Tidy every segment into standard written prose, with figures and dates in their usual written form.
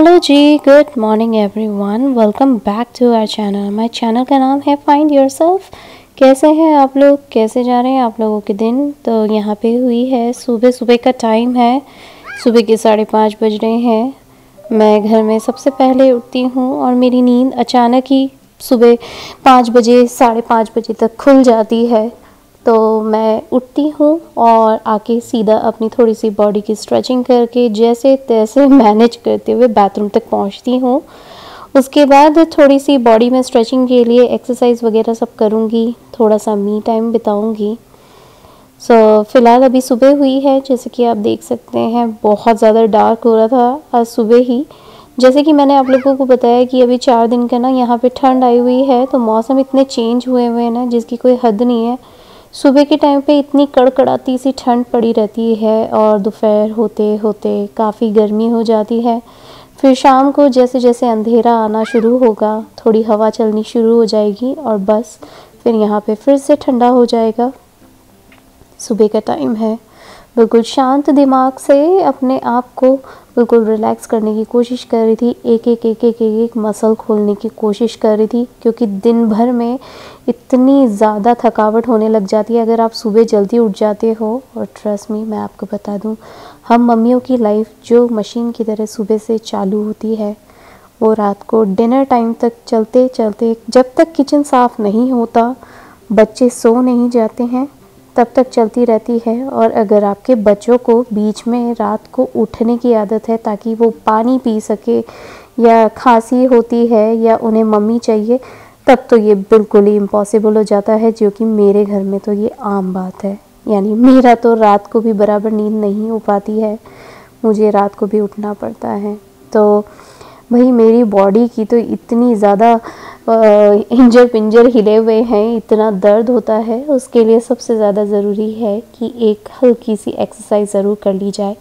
Hello जी, good morning everyone. Welcome back to our channel. हमारे channel का नाम है फाइंड योरसेल्फ। कैसे हैं आप लोग? कैसे जा रहे हैं आप लोगों के दिन? तो यहाँ पे हुई है सुबह सुबह का टाइम है। सुबह के 5:30 बज रहे हैं। मैं घर में सबसे पहले उठती हूँ और मेरी नींद अचानक ही सुबह 5 बजे 5:30 बजे तक खुल जाती है। तो मैं उठती हूँ और आके सीधा अपनी थोड़ी सी बॉडी की स्ट्रेचिंग करके जैसे तैसे मैनेज करते हुए बाथरूम तक पहुँचती हूँ। उसके बाद थोड़ी सी बॉडी में स्ट्रेचिंग के लिए एक्सरसाइज वगैरह सब करूँगी, थोड़ा सा मी टाइम बिताऊँगी। फ़िलहाल अभी सुबह हुई है, जैसे कि आप देख सकते हैं बहुत ज़्यादा डार्क हो रहा था आज सुबह ही। जैसे कि मैंने आप लोगों को बताया कि अभी 4 दिन का ना यहाँ पे ठंड आई हुई है, तो मौसम इतने चेंज हुए हुए हैं ना जिसकी कोई हद नहीं है। सुबह के टाइम पे इतनी कड़कड़ाती सी ठंड पड़ी रहती है और दोपहर होते होते काफ़ी गर्मी हो जाती है। फिर शाम को जैसे जैसे अंधेरा आना शुरू होगा, थोड़ी हवा चलनी शुरू हो जाएगी और बस फिर यहाँ पे फिर से ठंडा हो जाएगा। सुबह का टाइम है, बिल्कुल शांत दिमाग से अपने आप को बिल्कुल रिलैक्स करने की कोशिश कर रही थी। एक मसल खोलने की कोशिश कर रही थी, क्योंकि दिन भर में इतनी ज़्यादा थकावट होने लग जाती है अगर आप सुबह जल्दी उठ जाते हो। और ट्रस्ट मी, मैं आपको बता दूं, हम मम्मियों की लाइफ जो मशीन की तरह सुबह से चालू होती है, वो रात को डिनर टाइम तक चलते चलते, जब तक किचन साफ़ नहीं होता, बच्चे सो नहीं जाते हैं, तब तक चलती रहती है। और अगर आपके बच्चों को बीच में रात को उठने की आदत है ताकि वो पानी पी सके, या खांसी होती है या उन्हें मम्मी चाहिए, तब तो ये बिल्कुल ही इम्पॉसिबल हो जाता है, जो कि मेरे घर में तो ये आम बात है। यानी मेरा तो रात को भी बराबर नींद नहीं हो पाती है, मुझे रात को भी उठना पड़ता है। तो भाई मेरी बॉडी की तो इतनी ज़्यादा इंजर पिंजर हिले हुए हैं, इतना दर्द होता है, उसके लिए सबसे ज़्यादा ज़रूरी है कि एक हल्की सी एक्सरसाइज ज़रूर कर ली जाए।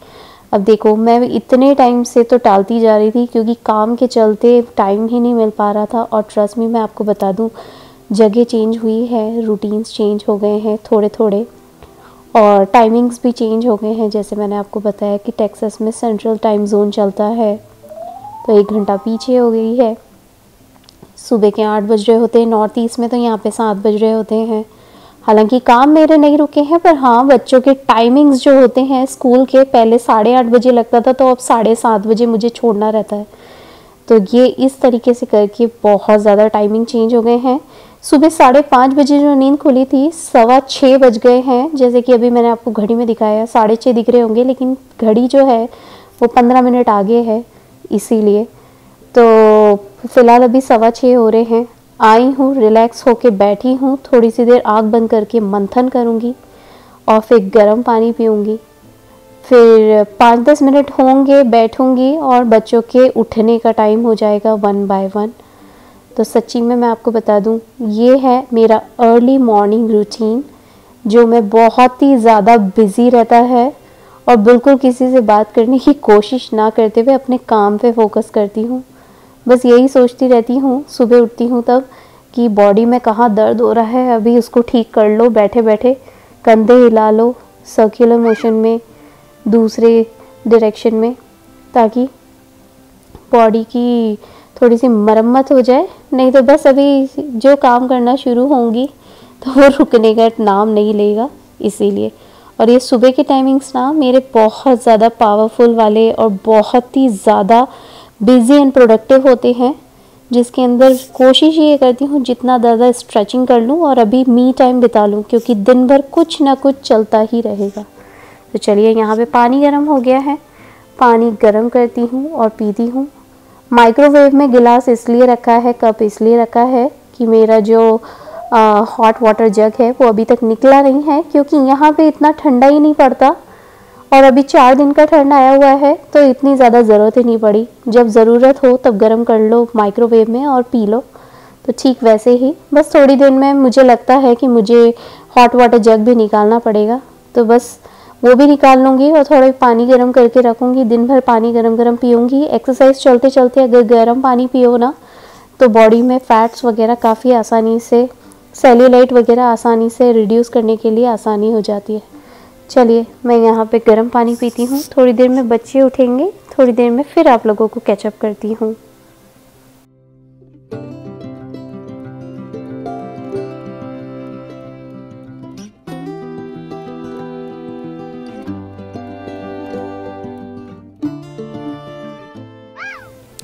अब देखो, मैं इतने टाइम से तो टालती जा रही थी क्योंकि काम के चलते टाइम ही नहीं मिल पा रहा था। और ट्रस्ट मी, मैं आपको बता दूं, जगह चेंज हुई है, रूटीन्स चेंज हो गए हैं थोड़े थोड़े, और टाइमिंग्स भी चेंज हो गए हैं। जैसे मैंने आपको बताया कि टेक्सास में सेंट्रल टाइम जोन चलता है, तो 1 घंटा पीछे हो गई है। सुबह के 8 बज रहे होते हैं नॉर्थ ईस्ट में, तो यहाँ पे 7 बज रहे होते हैं। हालांकि काम मेरे नहीं रुके हैं, पर हाँ, बच्चों के टाइमिंग्स जो होते हैं स्कूल के, पहले 8:30 बजे लगता था, तो अब 7:30 बजे मुझे छोड़ना रहता है। तो ये इस तरीके से करके बहुत ज़्यादा टाइमिंग चेंज हो गए हैं। सुबह 5:30 बजे जो नींद खुली थी, 6:15 बज गए हैं। जैसे कि अभी मैंने आपको घड़ी में दिखाया, 6:30 दिख रहे होंगे, लेकिन घड़ी जो है वो 15 मिनट आगे है, इसीलिए। तो फ़िलहाल अभी 6:15 हो रहे हैं। आई हूँ, रिलैक्स होके बैठी हूँ, थोड़ी सी देर आँख बंद करके मंथन करूँगी और फिर गर्म पानी पीऊँगी। फिर 5-10 मिनट होंगे, बैठूँगी और बच्चों के उठने का टाइम हो जाएगा 1 बाय 1। तो सच्ची में मैं आपको बता दूँ, ये है मेरा अर्ली मॉर्निंग रूटीन, जो मैं बहुत ही ज़्यादा बिज़ी रहता है और बिल्कुल किसी से बात करने की कोशिश ना करते हुए अपने काम पे फोकस करती हूँ। बस यही सोचती रहती हूँ सुबह उठती हूँ तब, कि बॉडी में कहाँ दर्द हो रहा है, अभी उसको ठीक कर लो बैठे बैठे। कंधे हिला लो सर्कुलर मोशन में, दूसरे डायरेक्शन में, ताकि बॉडी की थोड़ी सी मरम्मत हो जाए। नहीं तो बस अभी जो काम करना शुरू होंगी तो वो रुकने का नाम नहीं लेगा, इसीलिए। और ये सुबह के टाइमिंग्स ना मेरे बहुत ज़्यादा पावरफुल वाले और बहुत ही ज़्यादा बिज़ी एंड प्रोडक्टिव होते हैं, जिसके अंदर कोशिश ये करती हूँ जितना ज़्यादा स्ट्रेचिंग कर लूँ और अभी मी टाइम बिता लूँ, क्योंकि दिन भर कुछ ना कुछ चलता ही रहेगा। तो चलिए, यहाँ पे पानी गर्म हो गया है, पानी गर्म करती हूँ और पीती हूँ। माइक्रोवेव में गिलास इसलिए रखा है, कप इसलिए रखा है कि मेरा जो हॉट वाटर जग है वो अभी तक निकला नहीं है, क्योंकि यहाँ पे इतना ठंडा ही नहीं पड़ता और अभी 4 दिन का ठंड आया हुआ है, तो इतनी ज़्यादा ज़रूरत ही नहीं पड़ी। जब ज़रूरत हो तब गर्म कर लो माइक्रोवेव में और पी लो। तो ठीक वैसे ही बस थोड़ी देर में मुझे लगता है कि मुझे हॉट वाटर जग भी निकालना पड़ेगा, तो बस वो भी निकाल लूँगी और थोड़ा पानी गर्म करके रखूँगी। दिन भर पानी गर्म गर्म पीऊँगी। एक्सरसाइज चलते चलते अगर गर्म पानी पियो ना, तो बॉडी में फैट्स वगैरह काफ़ी आसानी से, सेल्यूलाइट वगैरह आसानी से रिड्यूस करने के लिए आसानी हो जाती है। चलिए, मैं यहाँ पे गर्म पानी पीती हूँ। थोड़ी देर में बच्चे उठेंगे, थोड़ी देर में फिर आप लोगों को कैचअप करती हूँ।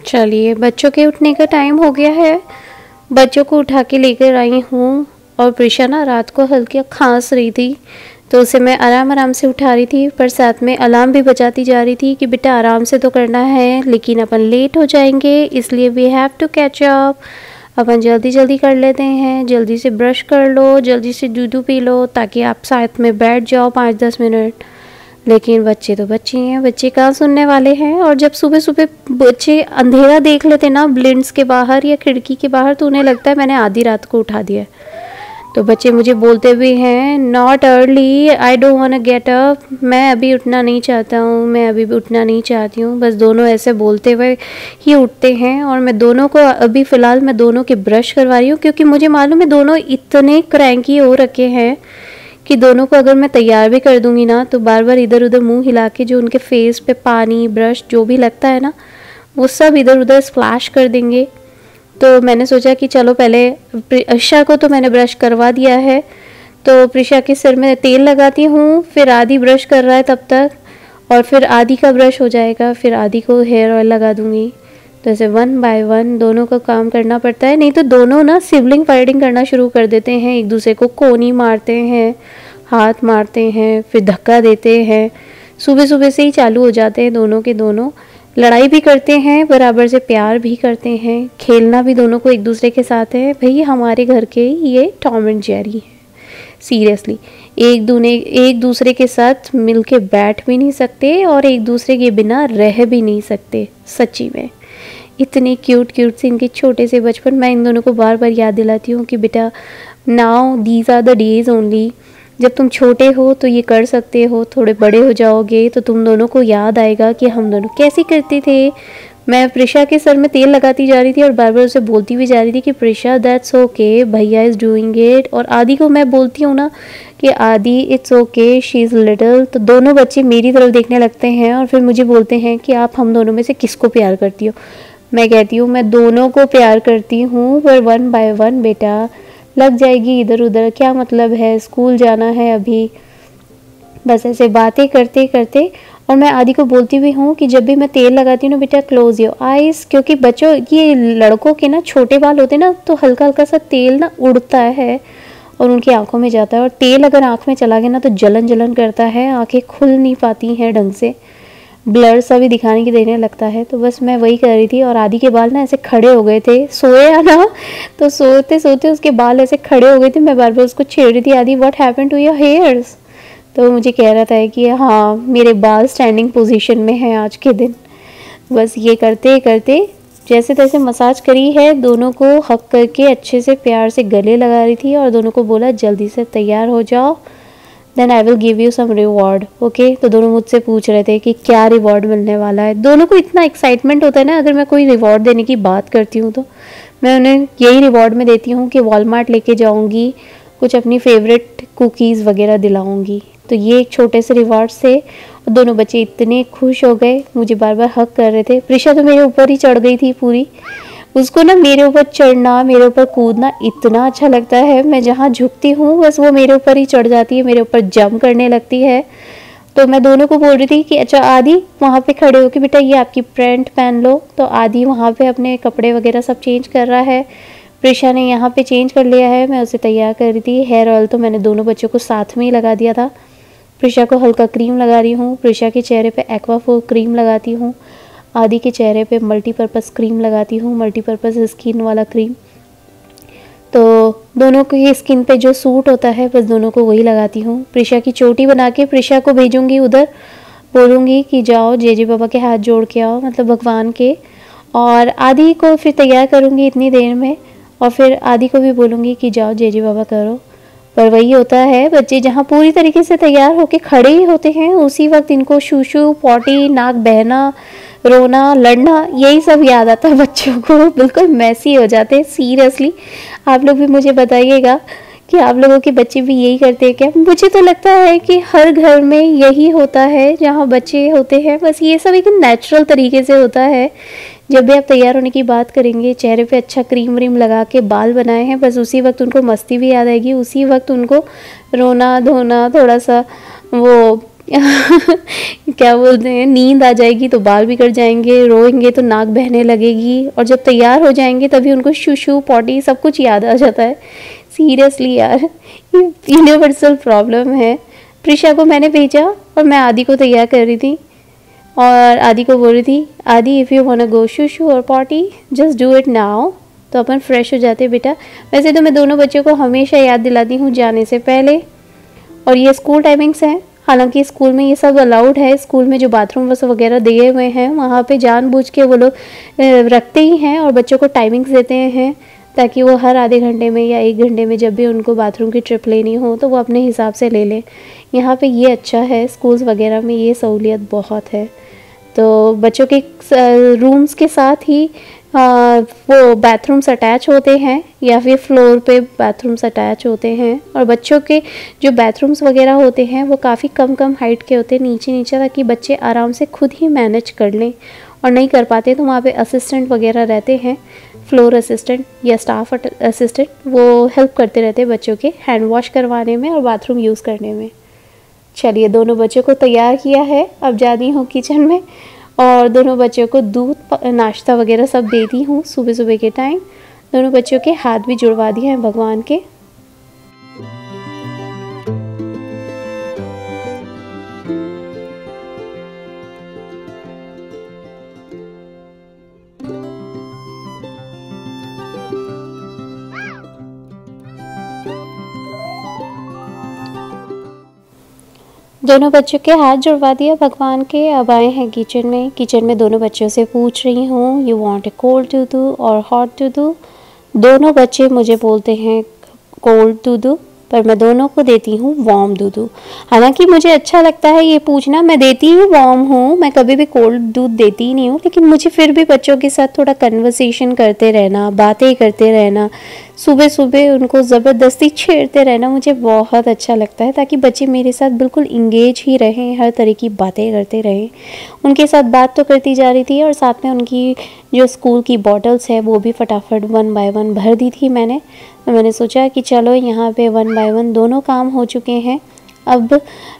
चलिए, बच्चों के उठने का टाइम हो गया है। बच्चों को उठा के लेकर आई हूँ और प्रिशा ना रात को हल्की खांस रही थी, तो उसे मैं आराम आराम से उठा रही थी, पर साथ में अलार्म भी बजाती जा रही थी कि बेटा आराम से तो करना है, लेकिन अपन लेट हो जाएंगे, इसलिए we have to catch up. अपन जल्दी जल्दी कर लेते हैं, जल्दी से ब्रश कर लो, जल्दी से दूध पी लो, ताकि आप साथ में बैठ जाओ 5-10 मिनट। लेकिन बच्चे तो बच्चे हैं, बच्चे कहाँ सुनने वाले हैं। और जब सुबह सुबह बच्चे अंधेरा देख लेते ना ब्लिंड्स के बाहर या खिड़की के बाहर, तो उन्हें लगता है मैंने आधी रात को उठा दिया। तो बच्चे मुझे बोलते भी हैं, not early, I don't want to get up, मैं अभी उठना नहीं चाहता हूँ, मैं अभी भी उठना नहीं चाहती हूँ। बस दोनों ऐसे बोलते हुए ही उठते हैं। और मैं दोनों को अभी फ़िलहाल मैं दोनों के ब्रश करवा रही हूँ, क्योंकि मुझे मालूम है दोनों इतने क्रैंकी हो रखे हैं कि दोनों को अगर मैं तैयार भी कर दूंगी ना, तो बार बार इधर उधर मुंह हिला के जो उनके फेस पे पानी ब्रश जो भी लगता है ना, वो सब इधर उधर स्प्लैश कर देंगे। तो मैंने सोचा कि चलो पहले प्रिशा को तो मैंने ब्रश करवा दिया है, तो प्रिशा के सिर में तेल लगाती हूँ, फिर आदि ब्रश कर रहा है तब तक, और फिर आदि का ब्रश हो जाएगा, फिर आदि को हेयर ऑयल लगा दूंगी। तो ऐसे 1 बाय 1 दोनों का काम करना पड़ता है, नहीं तो दोनों ना सिबलिंग फाइटिंग करना शुरू कर देते हैं, एक दूसरे को कोनी मारते हैं, हाथ मारते हैं, फिर धक्का देते हैं। सुबह सुबह से ही चालू हो जाते हैं दोनों के दोनों। लड़ाई भी करते हैं, बराबर से प्यार भी करते हैं, खेलना भी दोनों को एक दूसरे के साथ है। भाई हमारे घर के ये टॉम एंड जेरी है, सीरियसली। एक दूसरे के साथ मिल के बैठ भी नहीं सकते और एक दूसरे के बिना रह भी नहीं सकते, सच्ची में। इतने क्यूट क्यूट से इनके छोटे से बचपन, मैं इन दोनों को बार बार याद दिलाती हूँ कि बेटा now these are the days only, जब तुम छोटे हो तो ये कर सकते हो, थोड़े बड़े हो जाओगे तो तुम दोनों को याद आएगा कि हम दोनों कैसे करते थे। मैं प्रिशा के सर में तेल लगाती जा रही थी और बार बार उसे बोलती भी जा रही थी कि प्रिशा दैट्स ओके, भैया इज़ डूइंग इट। और आदि को मैं बोलती हूँ ना कि आदि it's okay, she is little, तो दोनों बच्चे मेरी तरफ देखने लगते हैं और फिर मुझे बोलते हैं कि आप हम दोनों में से किसको प्यार करती हो। मैं कहती हूँ मैं दोनों को प्यार करती हूँ, पर 1 बाय 1 बेटा लग जाएगी इधर उधर, क्या मतलब है, स्कूल जाना है अभी। बस ऐसे बातें करते करते, और मैं आदि को बोलती भी हूँ कि जब भी मैं तेल लगाती हूँ ना बेटा क्लोज योर आइज़, क्योंकि बच्चों ये लड़कों के ना छोटे बाल होते हैं ना, तो हल्का हल्का सा तेल ना उड़ता है और उनकी आंखों में जाता है, और तेल अगर आँख में चला गया ना तो जलन जलन करता है, आँखें खुल नहीं पाती हैं ढंग से, ब्लर सा भी दिखाने की देने लगता है। तो बस मैं वही कर रही थी। और आदि के बाल ना ऐसे खड़े हो गए थे, सोया ना, तो सोते सोते उसके बाल ऐसे खड़े हो गए थे। मैं बार बार उसको छेड़ रही थी, Aadi what happened to your hairs, तो मुझे कह रहा था कि हाँ मेरे बाल स्टैंडिंग पोजीशन में हैं आज के दिन। बस ये करते करते जैसे तैसे मसाज करी है, दोनों को हक करके अच्छे से प्यार से गले लगा रही थी और दोनों को बोला जल्दी से तैयार हो जाओ, then I will give you some reward, okay. तो दोनों मुझसे पूछ रहे थे कि क्या रिवॉर्ड मिलने वाला है। दोनों को इतना एक्साइटमेंट होता है ना, अगर मैं कोई रिवॉर्ड देने की बात करती हूँ तो मैं उन्हें यही रिवॉर्ड में देती हूँ कि वॉलमार्ट लेके जाऊँगी, कुछ अपनी फेवरेट कुकीज़ वगैरह दिलाऊँगी। तो ये एक छोटे से रिवॉर्ड से दोनों बच्चे इतने खुश हो गए, मुझे बार बार हक कर रहे थे। प्रिशा तो मेरे ऊपर ही चढ़ गई थी पूरी, उसको ना मेरे ऊपर चढ़ना, मेरे ऊपर कूदना इतना अच्छा लगता है। मैं जहाँ झुकती हूँ बस वो मेरे ऊपर ही चढ़ जाती है, मेरे ऊपर जंप करने लगती है। तो मैं दोनों को बोल रही थी कि अच्छा आदि वहाँ पे खड़े हो के बेटा ये आपकी पैंट पहन लो। तो आदि वहाँ पे अपने कपड़े वगैरह सब चेंज कर रहा है, प्रिशा ने यहाँ पे चेंज कर लिया है, मैं उसे तैयार कर रही थी। हेयर ऑयल तो मैंने दोनों बच्चों को साथ में ही लगा दिया था। प्रिशा को हल्का क्रीम लगा रही हूँ, प्रिशा के चेहरे पे एक्वाफोर क्रीम लगाती हूँ, आदि के चेहरे पे मल्टीपर्पज़ क्रीम लगाती हूँ, मल्टीपर्पज़ स्किन वाला क्रीम। तो दोनों की स्किन पे जो सूट होता है बस दोनों को वही लगाती हूँ। प्रिशा की चोटी बना के प्रिशा को भेजूँगी उधर, बोलूँगी कि जाओ जेजे बाबा के हाथ जोड़ के आओ, मतलब भगवान के। और आदि को फिर तैयार करूँगी इतनी देर में, और फिर आदि को भी बोलूँगी कि जाओ जेजे बाबा करो। पर वही होता है, बच्चे जहाँ पूरी तरीके से तैयार होके खड़े ही होते हैं उसी वक्त इनको शूशू, पॉटी, नाक बहना, रोना, लड़ना, यही सब याद आता है बच्चों को। बिल्कुल मैसी हो जाते हैं सीरियसली। आप लोग भी मुझे बताइएगा कि आप लोगों के बच्चे भी यही करते हैं क्या? मुझे तो लगता है कि हर घर में यही होता है जहाँ बच्चे होते हैं, बस ये सब एक नेचुरल तरीके से होता है। जब भी आप तैयार होने की बात करेंगे, चेहरे पे अच्छा क्रीम व्रीम लगा के बाल बनाए हैं, बस उसी वक्त उनको मस्ती भी याद आएगी, उसी वक्त उनको रोना धोना थोड़ा सा वो क्या बोलते हैं, नींद आ जाएगी तो बाल बिगड़ जाएंगे, रोएंगे तो नाक बहने लगेगी, और जब तैयार हो जाएंगे तभी उनको शूशू पॉटी सब कुछ याद आ जाता है। सीरियसली यार, ये यूनिवर्सल प्रॉब्लम है। प्रिशा को मैंने भेजा और मैं आदि को तैयार कर रही थी, और आदि को बोल रही थी, आदि इफ़ यू वांट गो शूशू और potty just do it now, तो अपन फ्रेश हो जाते बेटा। वैसे तो मैं दोनों बच्चों को हमेशा याद दिलाती हूँ जाने से पहले, और ये स्कूल टाइमिंग्स हैं। हालांकि स्कूल में ये सब अलाउड है, स्कूल में जो बाथरूम वगैरह दिए हुए हैं वहाँ पे जानबूझ के वो लोग रखते ही हैं और बच्चों को टाइमिंग्स देते हैं, ताकि वो हर आधे घंटे में या 1 घंटे में जब भी उनको बाथरूम की ट्रिप लेनी हो तो वो अपने हिसाब से ले लें। यहाँ पे ये अच्छा है, स्कूल्स वगैरह में ये सहूलियत बहुत है। तो बच्चों के रूम्स के साथ ही वो बाथरूम्स अटैच होते हैं या फिर फ्लोर पे बाथरूम्स अटैच होते हैं, और बच्चों के जो बाथरूम्स वगैरह होते हैं वो काफ़ी कम हाइट के होते हैं, नीचे नीचे, ताकि बच्चे आराम से खुद ही मैनेज कर लें। और नहीं कर पाते तो वहाँ पे असिस्टेंट वगैरह रहते हैं, फ्लोर असिस्टेंट या स्टाफ असिस्टेंट, वो हेल्प करते रहते हैं बच्चों के हैंड वॉश करवाने में और बाथरूम यूज़ करने में। चलिए, दोनों बच्चों को तैयार किया है, अब जाती हूँ किचन में और दोनों बच्चों को दूध नाश्ता वगैरह सब देती हूँ सुबह सुबह के टाइम। दोनों बच्चों के हाथ भी जुड़वा दिए हैं भगवान के। दोनों बच्चों के हाथ जुड़वा दिया भगवान के। अब आए हैं किचन में। किचन में दोनों बच्चों से पूछ रही हूँ, यू वांट ए कोल्ड दूध और हॉट दूध? दोनों बच्चे मुझे बोलते हैं कोल्ड दूध, पर मैं दोनों को देती हूँ वार्म दूध। हालांकि मुझे अच्छा लगता है ये पूछना, मैं देती ही वार्म हूँ, मैं कभी भी कोल्ड दूध देती ही नहीं हूँ, लेकिन मुझे फिर भी बच्चों के साथ थोड़ा कन्वर्सेशन करते रहना, बातें करते रहना, सुबह सुबह उनको ज़बरदस्ती छेड़ते रहना मुझे बहुत अच्छा लगता है, ताकि बच्चे मेरे साथ बिल्कुल इंगेज ही रहें, हर तरह की बातें करते रहें। उनके साथ बात तो करती जा रही थी और साथ में उनकी जो स्कूल की बॉटल्स है वो भी फटाफट 1 बाय 1 भर दी थी मैंने। तो मैंने सोचा कि चलो यहाँ पे 1 बाय 1 दोनों काम हो चुके हैं अब।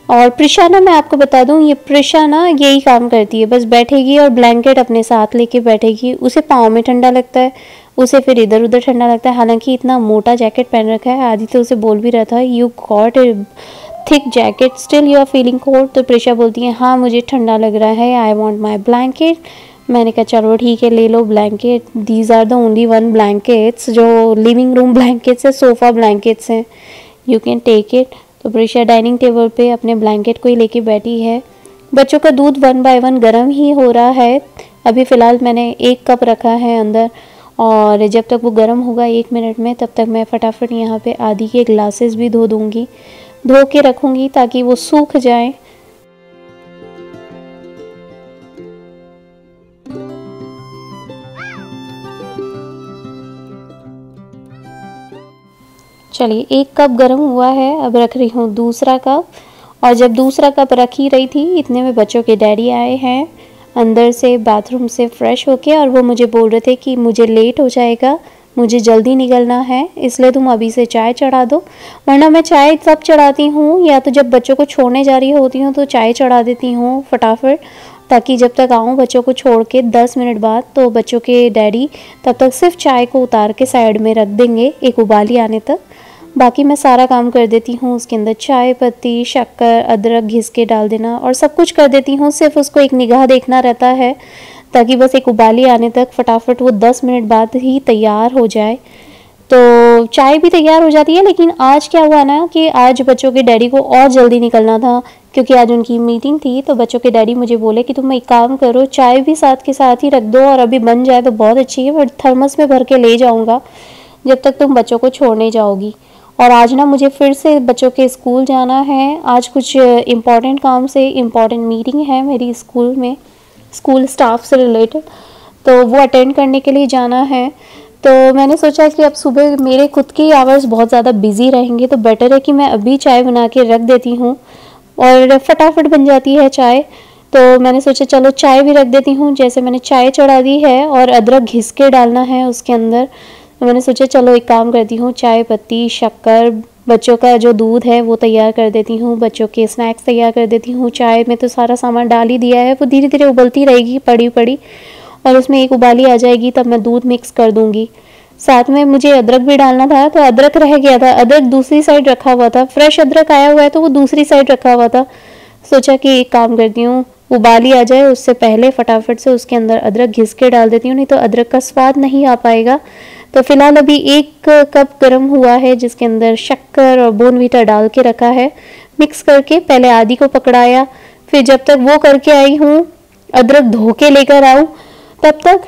और प्रिशा ना, मैं आपको बता दूँ, ये प्रिशा ना यही काम करती है, बस बैठेगी और ब्लैंकेट अपने साथ लेके बैठेगी। उसे पाँव में ठंडा लगता है, उसे फिर इधर उधर ठंडा लगता है। हालांकि इतना मोटा जैकेट पहन रखा है, आदि तो उसे बोल भी रहा था, you got a thick jacket, still you are feeling cold. तो प्रिशा बोलती है, हाँ मुझे ठंडा लग रहा है, आई वॉन्ट माई ब्लैंकेट। मैंने कहा चलो ठीक है, ले लो blanket. These are the only 1 blankets जो लिविंग रूम ब्लैंकेट्स है, सोफ़ा ब्लैंकेट्स हैं, यू कैन टेक इट। तो प्रिशा डाइनिंग टेबल पे अपने ब्लैंकेट को ही लेके बैठी है। बच्चों का दूध 1 बाय 1 गर्म ही हो रहा है। अभी फ़िलहाल मैंने 1 कप रखा है अंदर, और जब तक वो गर्म होगा 1 मिनट में, तब तक मैं फटाफट यहाँ पे आदि के ग्लासेस भी धो दूँगी, धो के रखूँगी ताकि वो सूख जाए। चलिए, 1 कप गर्म हुआ है, अब रख रही हूँ दूसरा कप। और जब दूसरा कप रख ही रही थी, इतने में बच्चों के डैडी आए हैं अंदर से बाथरूम से फ्रेश होके, और वो मुझे बोल रहे थे कि मुझे लेट हो जाएगा, मुझे जल्दी निकलना है, इसलिए तुम अभी से चाय चढ़ा दो। वरना मैं चाय तब चढ़ाती हूँ या तो जब बच्चों को छोड़ने जा रही होती हूँ तो चाय चढ़ा देती हूँ फटाफट, ताकि जब तक आऊँ बच्चों को छोड़ के 10 मिनट बाद, तो बच्चों के डैडी तब तक सिर्फ चाय को उतार के साइड में रख देंगे एक उबाली आने तक। बाकी मैं सारा काम कर देती हूँ, उसके अंदर चाय पत्ती, शक्कर, अदरक घिस के डाल देना और सब कुछ कर देती हूँ। सिर्फ उसको एक निगाह देखना रहता है, ताकि बस एक उबाली आने तक फटाफट वो 10 मिनट बाद ही तैयार हो जाए। तो चाय भी तैयार हो जाती है। लेकिन आज क्या हुआ ना कि आज बच्चों के डैडी को और जल्दी निकलना था, क्योंकि आज उनकी मीटिंग थी। तो बच्चों के डैडी मुझे बोले कि तुम एक काम करो, चाय भी साथ के साथ ही रख दो, और अभी बन जाए तो बहुत अच्छी है, बट थर्मस में भर के ले जाऊँगा जब तक तुम बच्चों को छोड़ने जाओगी। और आज ना मुझे फिर से बच्चों के स्कूल जाना है। आज कुछ इम्पॉर्टेंट काम से इम्पॉर्टेंट मीटिंग है मेरी स्कूल में, स्कूल स्टाफ से रिलेटेड, तो वो अटेंड करने के लिए जाना है। तो मैंने सोचा कि अब सुबह मेरे खुद के आवर्स बहुत ज़्यादा बिजी रहेंगे, तो बेटर है कि मैं अभी चाय बना के रख देती हूँ और फटाफट बन जाती है चाय। तो मैंने सोचा चलो चाय भी रख देती हूँ। जैसे मैंने चाय चढ़ा दी है और अदरक घिस के डालना है उसके अंदर, तो मैंने सोचा चलो एक काम करती हूँ, चाय पत्ती, शक्कर, बच्चों का जो दूध है वो तैयार कर देती हूँ, बच्चों के स्नैक्स तैयार कर देती हूँ। चाय में तो सारा सामान डाल ही दिया है, वो धीरे धीरे उबलती रहेगी पड़ी पड़ी, और उसमें एक उबाली आ जाएगी तब मैं दूध मिक्स कर दूँगी। साथ में मुझे अदरक भी डालना था, तो अदरक रह गया था, अदरक दूसरी साइड रखा हुआ था, फ्रेश अदरक आया हुआ है तो वो दूसरी साइड रखा हुआ था। सोचा कि एक काम करती हूँ, उबाली आ जाए उससे पहले फटाफट से उसके अंदर अदरक घिस के डाल देती हूँ, नहीं तो अदरक का स्वाद नहीं आ पाएगा। तो फिलहाल अभी 1 कप गर्म हुआ है जिसके अंदर शक्कर और बोर्नवीटा डाल के रखा है। मिक्स करके पहले आधी को पकड़ाया, फिर जब तक वो करके आई हूँ, अदरक धो के लेकर आऊँ, तब तक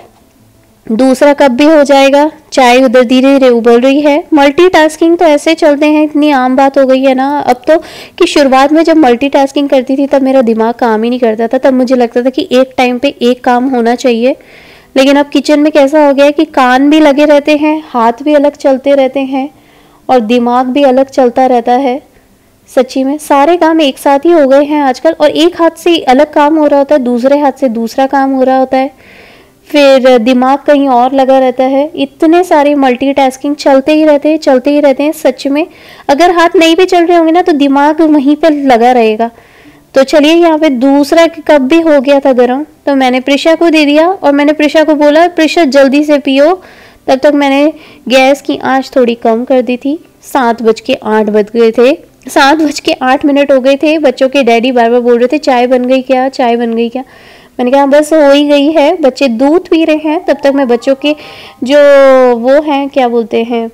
दूसरा कप भी हो जाएगा। चाय उधर धीरे धीरे उबल रही है। मल्टीटास्किंग तो ऐसे चलते हैं, इतनी आम बात हो गई है ना अब तो, कि शुरुआत में जब मल्टीटास्किंग करती थी तब मेरा दिमाग काम ही नहीं करता था, तब मुझे लगता था कि एक टाइम पे एक काम होना चाहिए। लेकिन अब किचन में कैसा हो गया है कि कान भी लगे रहते हैं, हाथ भी अलग चलते रहते हैं और दिमाग भी अलग चलता रहता है। सच्ची में सारे काम एक साथ ही हो गए हैं आजकल, और एक हाथ से अलग काम हो रहा होता है, दूसरे हाथ से दूसरा काम हो रहा होता है, फिर दिमाग कहीं और लगा रहता है। इतने सारे मल्टीटास्किंग चलते ही रहते हैं सच में। अगर हाथ नहीं भी चल रहे होंगे ना तो दिमाग वहीं पर लगा रहेगा। तो चलिए, यहाँ पे दूसरा कप भी हो गया था गर्म, तो मैंने प्रिशा को दे दिया और मैंने प्रिशा को बोला प्रिशा जल्दी से पियो। तब तक मैंने गैस की आंच थोड़ी कम कर दी थी। 7:08 बज गए थे, 7:08 हो गए थे। बच्चों के डैडी बार बार बोल रहे थे चाय बन गई क्या, चाय बन गई क्या। मैंने कहा बस हो ही गई है, बच्चे दूध पी रहे हैं। तब तक मैं बच्चों के जो वो हैं, क्या बोलते हैं,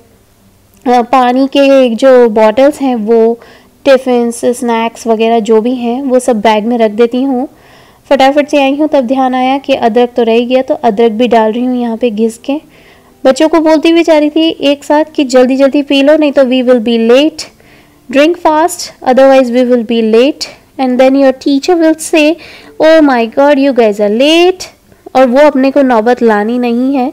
पानी के जो बॉटल्स हैं, वो टिफ़िन्स, स्नैक्स वगैरह जो भी हैं वो सब बैग में रख देती हूँ। फटाफट से आई हूँ तब ध्यान आया कि अदरक तो रह गया, तो अदरक भी डाल रही हूँ यहाँ पे घिस के। बच्चों को बोलती हुई जा रही थी एक साथ कि जल्दी जल्दी पी लो, नहीं तो we will be late, drink fast otherwise we will be late and then your teacher will say oh my God you guys are late. और वो अपने को नौबत लानी नहीं है।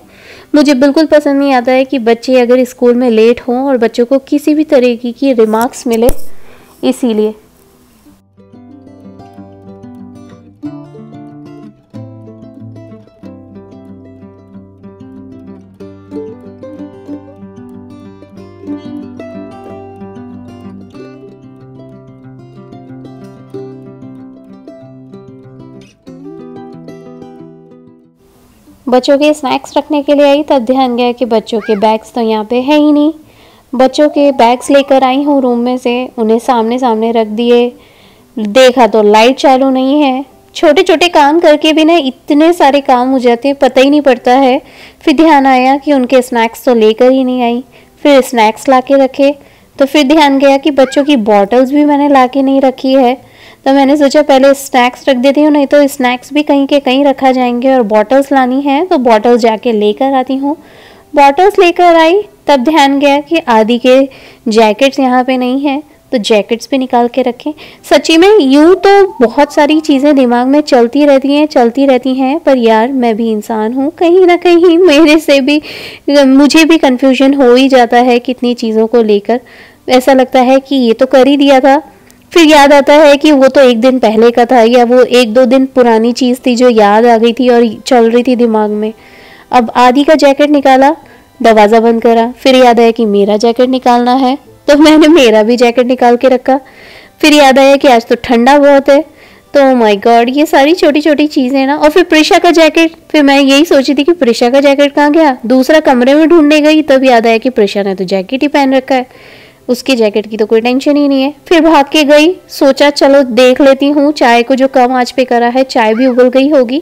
मुझे बिल्कुल पसंद नहीं आता है कि बच्चे अगर स्कूल में लेट हों और बच्चों को किसी भी तरीके की रिमार्क्स मिले, इसीलिए। बच्चों के स्नैक्स रखने के लिए आई, तब ध्यान गया कि बच्चों के बैग्स तो यहाँ पे है ही नहीं। बच्चों के बैग्स लेकर आई हूँ रूम में से, उन्हें सामने सामने रख दिए। देखा तो लाइट चालू नहीं है। छोटे छोटे काम करके भी ना इतने सारे काम हो जाते हैं, पता ही नहीं पड़ता है। फिर ध्यान आया कि उनके स्नैक्स तो लेकर ही नहीं आई। फिर स्नैक्स ला के रखे, तो फिर ध्यान गया कि बच्चों की बॉटल्स भी मैंने ला के नहीं रखी है। तो मैंने सोचा पहले स्नैक्स रख देती हूँ, नहीं तो स्नैक्स भी कहीं के कहीं रखा जाएंगे, और बॉटल्स लानी है तो बॉटल्स जाके लेकर आती हूँ। बॉटल्स लेकर आई, तब ध्यान गया कि आदि के जैकेट्स यहाँ पे नहीं है, तो जैकेट्स भी निकाल के रखें। सच्ची में यूँ तो बहुत सारी चीज़ें दिमाग में चलती रहती हैं, पर यार मैं भी इंसान हूँ, कहीं ना कहीं मेरे से भी मुझे भी कन्फ्यूजन हो ही जाता है कितनी चीज़ों को लेकर। ऐसा लगता है कि ये तो कर ही दिया था, फिर याद आता है कि वो तो 1 दिन पहले का था, या वो 1-2 दिन पुरानी चीज़ थी जो याद आ गई थी और चल रही थी दिमाग में। अब आदि का जैकेट निकाला, दरवाज़ा बंद करा, फिर याद आया कि मेरा जैकेट निकालना है, तो मैंने मेरा भी जैकेट निकाल के रखा। फिर याद आया कि आज तो ठंडा बहुत है, तो माय गॉड ये सारी छोटी छोटी चीज़ें ना। और फिर प्रिशा का जैकेट, फिर मैं यही सोची थी कि प्रिशा का जैकेट कहाँ गया। दूसरा कमरे में ढूंढने गई, तब याद आया कि प्रिशा ने तो जैकेट ही पहन रखा है, उसकी जैकेट की तो कोई टेंशन ही नहीं है। फिर भाग के गई, सोचा चलो देख लेती हूँ चाय को जो कम आंच पे करा है, चाय भी उबल गई होगी।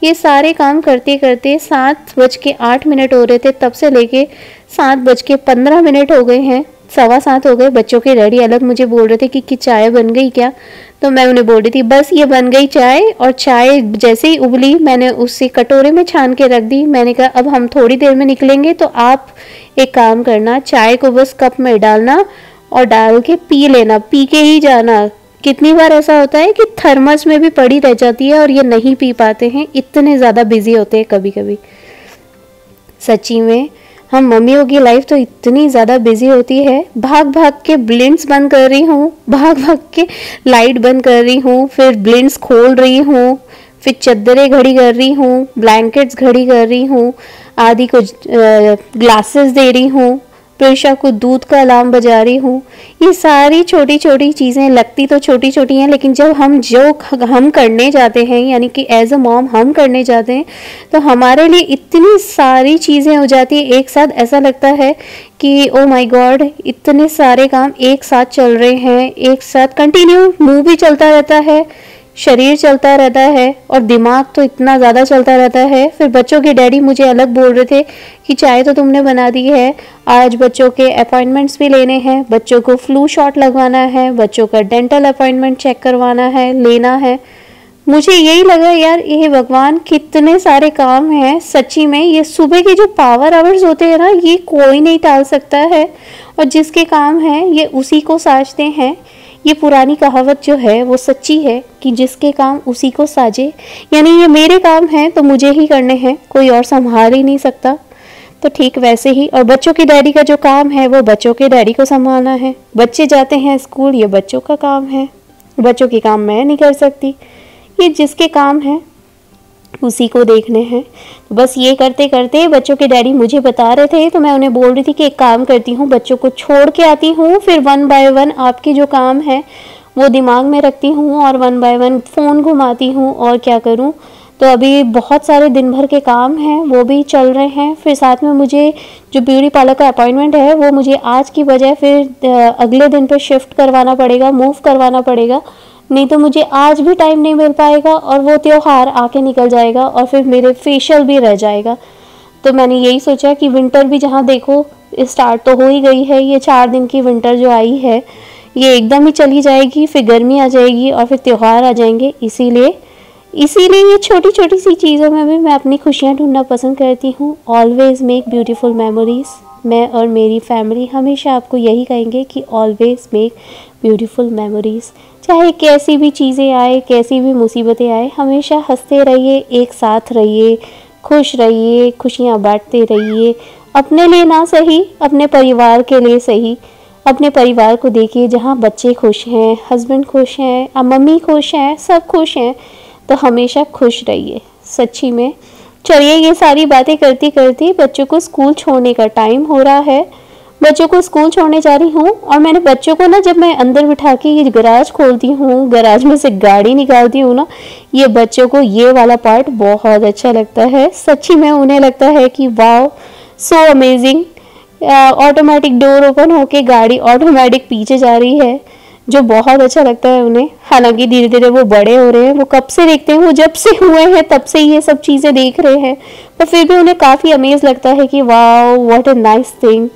ये सारे काम करते करते 7:08 हो रहे थे, तब से लेके 7:15 हो गए हैं, 7:15 हो गए। बच्चों के डैडी अलग मुझे बोल रहे थे कि चाय बन गई क्या, तो मैं उन्हें बोल रही थी बस ये बन गई चाय। और चाय जैसे ही उबली मैंने उसे कटोरे में छान के रख दी। मैंने कहा अब हम थोड़ी देर में निकलेंगे, तो आप एक काम करना, चाय को बस कप में डालना और डाल के पी लेना, पी के ही जाना। कितनी बार ऐसा होता है कि थर्मस में भी पड़ी रह जाती है और ये नहीं पी पाते हैं, इतने ज़्यादा बिजी होते हैं कभी कभी। सच्ची में हम मम्मियों की लाइफ तो इतनी ज़्यादा बिजी होती है, भाग भाग के ब्लिंक्स बंद कर रही हूँ, भाग भाग के लाइट बंद कर रही हूँ, फिर ब्लिंक्स खोल रही हूँ, फिर चद्दरें घड़ी कर रही हूँ, ब्लैंकेट्स घड़ी कर रही हूँ, आदि को ग्लासेस दे रही हूँ, प्रेशा को दूध का अलार्म बजा रही हूँ। ये सारी छोटी छोटी चीज़ें लगती तो छोटी छोटी हैं, लेकिन जब हम करने जाते हैं, यानी कि एज अ मॉम हम करने जाते हैं, तो हमारे लिए इतनी सारी चीज़ें हो जाती है एक साथ। ऐसा लगता है कि ओ माय गॉड, इतने सारे काम एक साथ चल रहे हैं, एक साथ कंटिन्यू, मुंह भी चलता रहता है, शरीर चलता रहता है और दिमाग तो इतना ज़्यादा चलता रहता है। फिर बच्चों के डैडी मुझे अलग बोल रहे थे कि चाय तो तुमने बना दी है, आज बच्चों के अपॉइंटमेंट्स भी लेने हैं, बच्चों को फ्लू शॉट लगवाना है, बच्चों का डेंटल अपॉइंटमेंट चेक करवाना है, लेना है। मुझे यही लगा यार, ये भगवान कितने सारे काम हैं सच्ची में। ये सुबह के जो पावर आवर्स होते हैं ना, ये कोई नहीं टाल सकता है, और जिसके काम हैं ये उसी को साजते हैं। ये पुरानी कहावत जो है वो सच्ची है कि जिसके काम उसी को साजे, यानी ये मेरे काम हैं तो मुझे ही करने हैं, कोई और संभाल ही नहीं सकता। तो ठीक वैसे ही, और बच्चों के डैडी का जो काम है वो बच्चों के डैडी को संभालना है। बच्चे जाते हैं स्कूल, ये बच्चों का काम है, बच्चों के काम मैं नहीं कर सकती। ये जिसके काम है उसी को देखने हैं। तो बस ये करते करते बच्चों के डैडी मुझे बता रहे थे, तो मैं उन्हें बोल रही थी कि एक काम करती हूँ, बच्चों को छोड़ के आती हूँ, फिर 1 बाय 1 आपके जो काम है वो दिमाग में रखती हूँ और 1 बाय 1 फ़ोन घुमाती हूँ और क्या करूँ। तो अभी बहुत सारे दिन भर के काम हैं वो भी चल रहे हैं। फिर साथ में मुझे जो ब्यूटी पार्लर का अपॉइंटमेंट है वो मुझे आज की बजाय फिर अगले दिन पे शिफ्ट करवाना पड़ेगा, मूव करवाना पड़ेगा, नहीं तो मुझे आज भी टाइम नहीं मिल पाएगा और वो त्योहार आके निकल जाएगा और फिर मेरे फेशियल भी रह जाएगा। तो मैंने यही सोचा कि विंटर भी जहाँ देखो स्टार्ट तो हो ही गई है, ये 4 दिन की विंटर जो आई है ये एकदम ही चली जाएगी, फिर गर्मी आ जाएगी और फिर त्योहार आ जाएंगे। इसीलिए ये छोटी छोटी सी चीज़ों में भी मैं अपनी खुशियाँ ढूंढना पसंद करती हूँ। Always make beautiful memories. मैं और मेरी फैमिली हमेशा आपको यही कहेंगे कि ऑलवेज मेक ब्यूटीफुल मेमोरीज। चाहे कैसी भी चीज़ें आए, कैसी भी मुसीबतें आए, हमेशा हंसते रहिए, एक साथ रहिए, खुश रहिए, खुशियाँ बांटते रहिए। अपने लिए ना सही, अपने परिवार के लिए सही। अपने परिवार को देखिए, जहाँ बच्चे खुश हैं, हस्बैंड खुश हैं, मम्मी खुश हैं, सब खुश हैं, तो हमेशा खुश रहिए सच्ची में। चलिए, ये सारी बातें करती करती बच्चों को स्कूल छोड़ने का टाइम हो रहा है। बच्चों को स्कूल छोड़ने जा रही हूँ और मैंने बच्चों को ना, जब मैं अंदर बिठा के ये गैराज खोलती हूँ, गैराज में से गाड़ी निकालती हूँ ना, ये बच्चों को ये वाला पार्ट बहुत अच्छा लगता है सच्ची में। उन्हें लगता है कि wow, so amazing. Automatic door open होके गाड़ी ऑटोमेटिक पीछे जा रही है, जो बहुत अच्छा लगता है उन्हें। हालांकि धीरे धीरे वो बड़े हो रहे हैं, वो कब से देखते हैं, वो जब से हुए हैं तब से ये सब चीज़ें देख रहे हैं, पर फिर भी उन्हें काफ़ी अमेज लगता है कि wow, what a nice thing,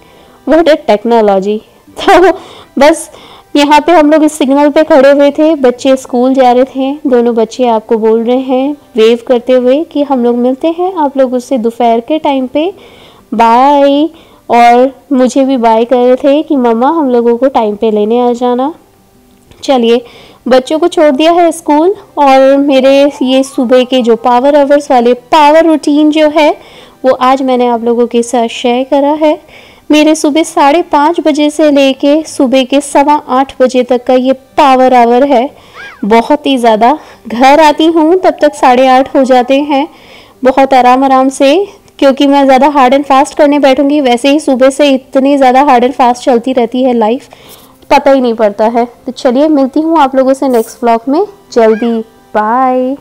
what a technology. तो बस यहाँ पे हम लोग इस सिग्नल पे खड़े हुए थे, बच्चे स्कूल जा रहे थे, दोनों बच्चे आपको बोल रहे हैं वेव करते हुए कि हम लोग मिलते हैं आप लोग उससे दोपहर के टाइम पे, बाय। और मुझे भी बाय कर रहे थे कि मम्मा हम लोगों को टाइम पे लेने आ जाना। चलिए, बच्चों को छोड़ दिया है स्कूल और मेरे ये सुबह के जो पावर आवर्स वाले पावर रूटीन जो है वो आज मैंने आप लोगों के साथ शेयर करा है। मेरे सुबह 5:30 बजे से लेके सुबह के 8:15 बजे तक का ये पावर आवर है। बहुत ही ज़्यादा, घर आती हूँ तब तक 8:30 हो जाते हैं, बहुत आराम से, क्योंकि मैं ज़्यादा हार्ड एंड फास्ट करने बैठूंगी। वैसे ही सुबह से इतनी ज़्यादा हार्ड एंड फास्ट चलती रहती है लाइफ, पता ही नहीं पड़ता है। तो चलिए, मिलती हूँ आप लोगों से नेक्स्ट व्लॉग में जल्दी। बाय।